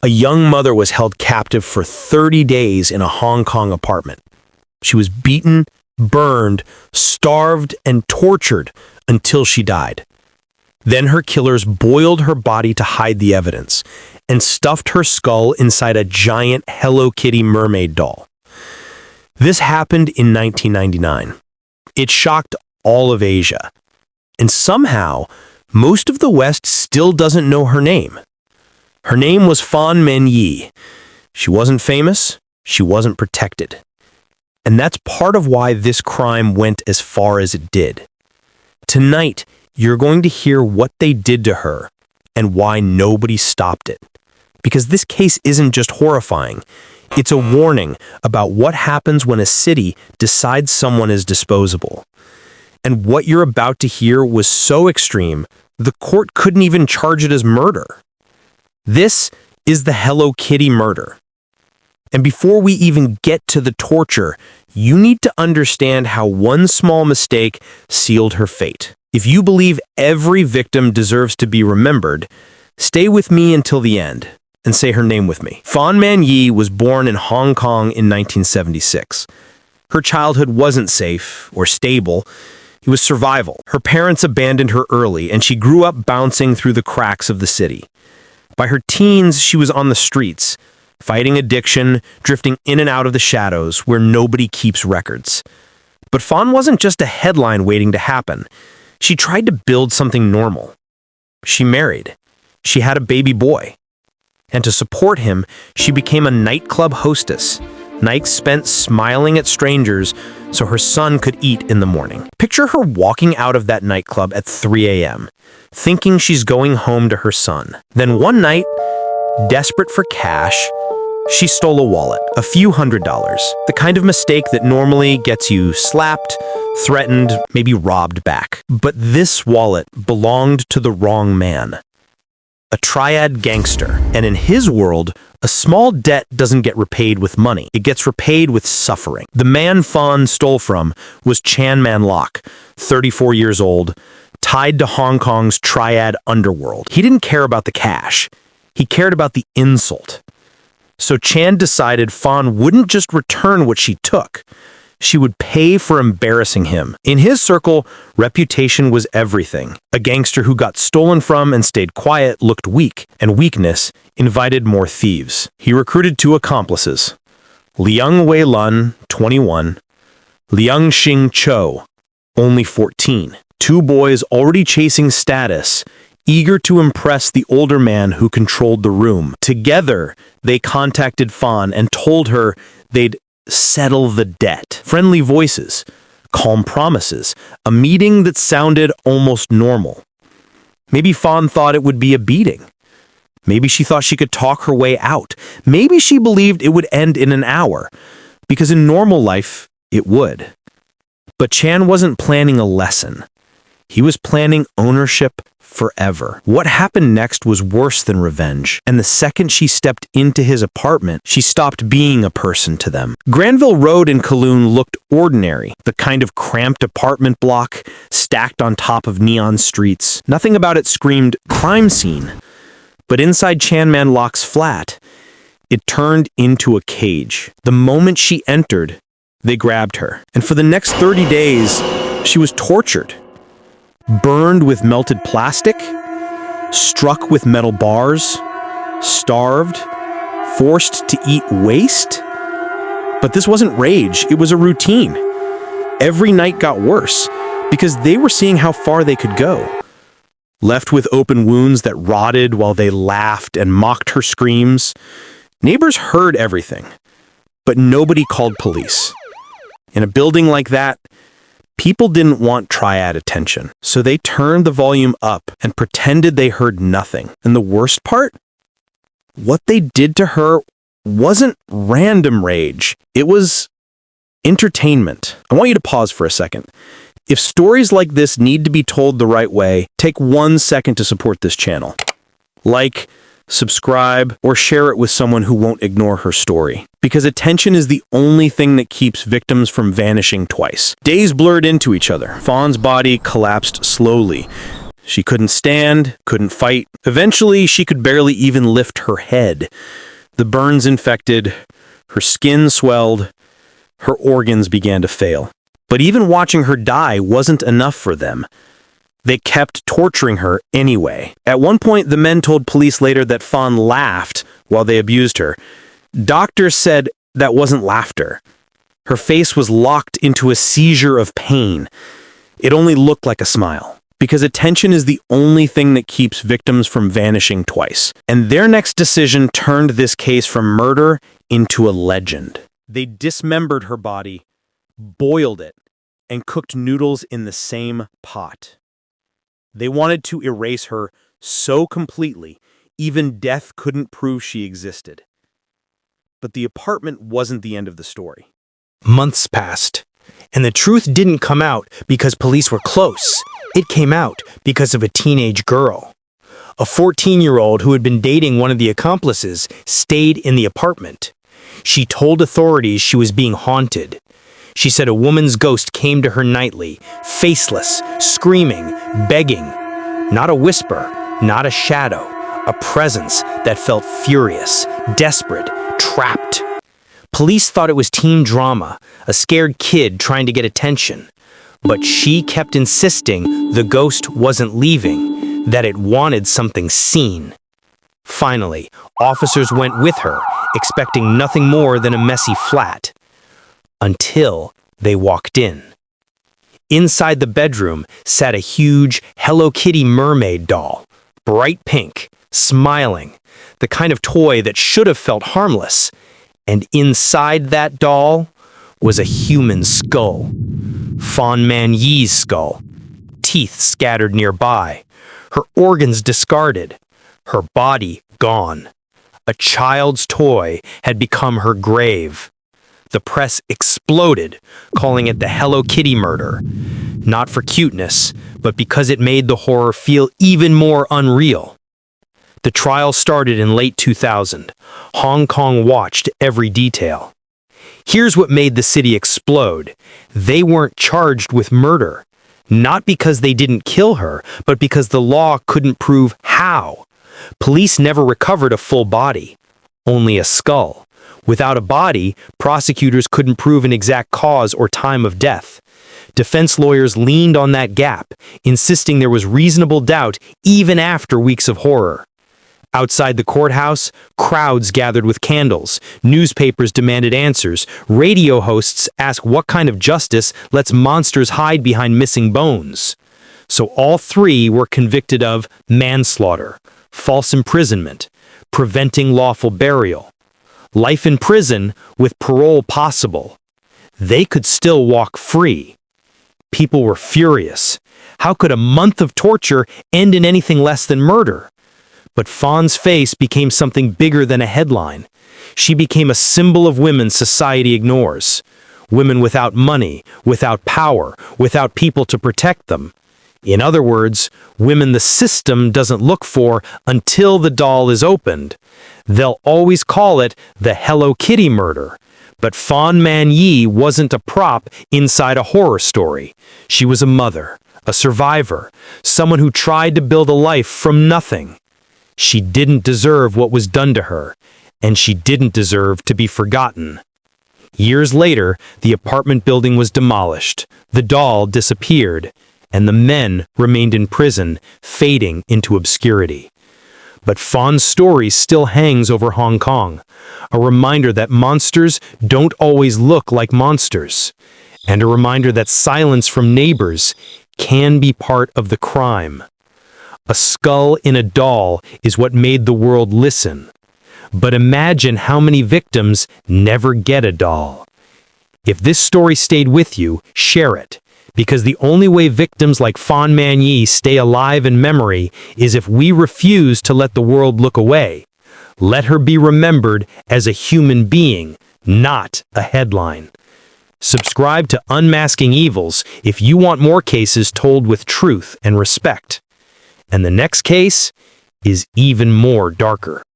A young mother was held captive for 30 days in a Hong Kong apartment. She was beaten, burned, starved, and tortured until she died. Then her killers boiled her body to hide the evidence and stuffed her skull inside a giant Hello Kitty mermaid doll. This happened in 1999. It shocked all of Asia. And somehow, most of the West still doesn't know her name. Her name was Fan Man-yee. She wasn't famous, she wasn't protected. And that's part of why this crime went as far as it did. Tonight, you're going to hear what they did to her and why nobody stopped it. Because this case isn't just horrifying, it's a warning about what happens when a city decides someone is disposable. And what you're about to hear was so extreme, the court couldn't even charge it as murder. This is the Hello Kitty murder. And before we even get to the torture, you need to understand how one small mistake sealed her fate. If you believe every victim deserves to be remembered, stay with me until the end and say her name with me. Fan Man-yee was born in Hong Kong in 1976. Her childhood wasn't safe or stable. It was survival. Her parents abandoned her early, and she grew up bouncing through the cracks of the city. By her teens, she was on the streets, fighting addiction, drifting in and out of the shadows where nobody keeps records. But Fan wasn't just a headline waiting to happen. She tried to build something normal. She married. She had a baby boy. And to support him, she became a nightclub hostess. Nights spent smiling at strangers so her son could eat in the morning. Picture her walking out of that nightclub at 3 a.m., thinking she's going home to her son. Then one night, desperate for cash, she stole a wallet, a few $100s, the kind of mistake that normally gets you slapped, threatened, maybe robbed back. But this wallet belonged to the wrong man, a triad gangster. And in his world, a small debt doesn't get repaid with money. It gets repaid with suffering. The man Fan stole from was Chan Man-lok, 34 years old, tied to Hong Kong's triad underworld. He didn't care about the cash. He cared about the insult. So Chan decided Fan wouldn't just return what she took. She would pay for embarrassing him. In his circle, reputation was everything. A gangster who got stolen from and stayed quiet looked weak, and weakness invited more thieves. He recruited 2 accomplices, Liang Wei-lun, 21, Liang Xing-cho, only 14. 2 boys already chasing status, eager to impress the older man who controlled the room. Together, they contacted Fan and told her they'd settle the debt. Friendly voices, calm promises, a meeting that sounded almost normal. Maybe Fan thought it would be a beating. Maybe she thought she could talk her way out. Maybe she believed it would end in an hour, because in normal life, it would. But Chan wasn't planning a lesson. He was planning ownership forever. What happened next was worse than revenge, and the second she stepped into his apartment, she stopped being a person to them. Granville Road in Kowloon looked ordinary, the kind of cramped apartment block stacked on top of neon streets. Nothing about it screamed crime scene. But inside Chan Man-lok's flat, it turned into a cage. The moment she entered, they grabbed her, and for the next 30 days, she was tortured. Burned with melted plastic, struck with metal bars, starved, forced to eat waste. But this wasn't rage, it was a routine. Every night got worse, because they were seeing how far they could go. Left with open wounds that rotted while they laughed and mocked her screams, neighbors heard everything, but nobody called police. In a building like that, people didn't want triad attention, so they turned the volume up and pretended they heard nothing. And the worst part? What they did to her wasn't random rage. It was entertainment. I want you to pause for a second. If stories like this need to be told the right way, take 1 second to support this channel. Like, subscribe, or share it with someone who won't ignore her story. Because attention is the only thing that keeps victims from vanishing twice. Days blurred into each other. Fan's body collapsed slowly. She couldn't stand, couldn't fight. Eventually, she could barely even lift her head. The burns infected, her skin swelled, her organs began to fail. But even watching her die wasn't enough for them. They kept torturing her anyway. At one point, the men told police later that Fan laughed while they abused her. Doctors said that wasn't laughter. Her face was locked into a seizure of pain. It only looked like a smile, because attention is the only thing that keeps victims from vanishing twice. And their next decision turned this case from murder into a legend. They dismembered her body, boiled it, and cooked noodles in the same pot. They wanted to erase her so completely, even death couldn't prove she existed. But the apartment wasn't the end of the story. Months passed, and the truth didn't come out because police were close. It came out because of a teenage girl. A 14-year-old who had been dating one of the accomplices stayed in the apartment. She told authorities she was being haunted. She said a woman's ghost came to her nightly, faceless, screaming, begging. Not a whisper, not a shadow, a presence that felt furious, desperate, trapped. Police thought it was teen drama, a scared kid trying to get attention. But she kept insisting the ghost wasn't leaving, that it wanted something seen. Finally, officers went with her, expecting nothing more than a messy flat. Until they walked in. Inside the bedroom sat a huge Hello Kitty mermaid doll, bright pink, smiling, the kind of toy that should have felt harmless. And inside that doll was a human skull. Fan Man-yee's skull. Teeth scattered nearby. Her organs discarded. Her body gone. A child's toy had become her grave. The press exploded, calling it the Hello Kitty murder. Not for cuteness, but because it made the horror feel even more unreal. The trial started in late 2000. Hong Kong watched every detail. Here's what made the city explode. They weren't charged with murder. Not because they didn't kill her, but because the law couldn't prove how. Police never recovered a full body, only a skull. Without a body, prosecutors couldn't prove an exact cause or time of death. Defense lawyers leaned on that gap, insisting there was reasonable doubt even after weeks of horror. Outside the courthouse, crowds gathered with candles, newspapers demanded answers, radio hosts asked what kind of justice lets monsters hide behind missing bones. So all three were convicted of manslaughter, false imprisonment, preventing lawful burial. Life in prison with parole possible. They could still walk free. People were furious. How could a month of torture end in anything less than murder? But Fan's face became something bigger than a headline. She became a symbol of women society ignores. Women without money, without power, without people to protect them. In other words, women the system doesn't look for until the doll is opened. They'll always call it the Hello Kitty murder. But Fan Man-yee wasn't a prop inside a horror story. She was a mother, a survivor, someone who tried to build a life from nothing. She didn't deserve what was done to her, and she didn't deserve to be forgotten. Years later, the apartment building was demolished, the doll disappeared, and the men remained in prison, fading into obscurity. But Fan's story still hangs over Hong Kong, a reminder that monsters don't always look like monsters, and a reminder that silence from neighbors can be part of the crime. A skull in a doll is what made the world listen. But imagine how many victims never get a doll. If this story stayed with you, share it. Because the only way victims like Fan Man-yee stay alive in memory is if we refuse to let the world look away. Let her be remembered as a human being, not a headline. Subscribe to Unmasking Evils if you want more cases told with truth and respect. And the next case is even more darker.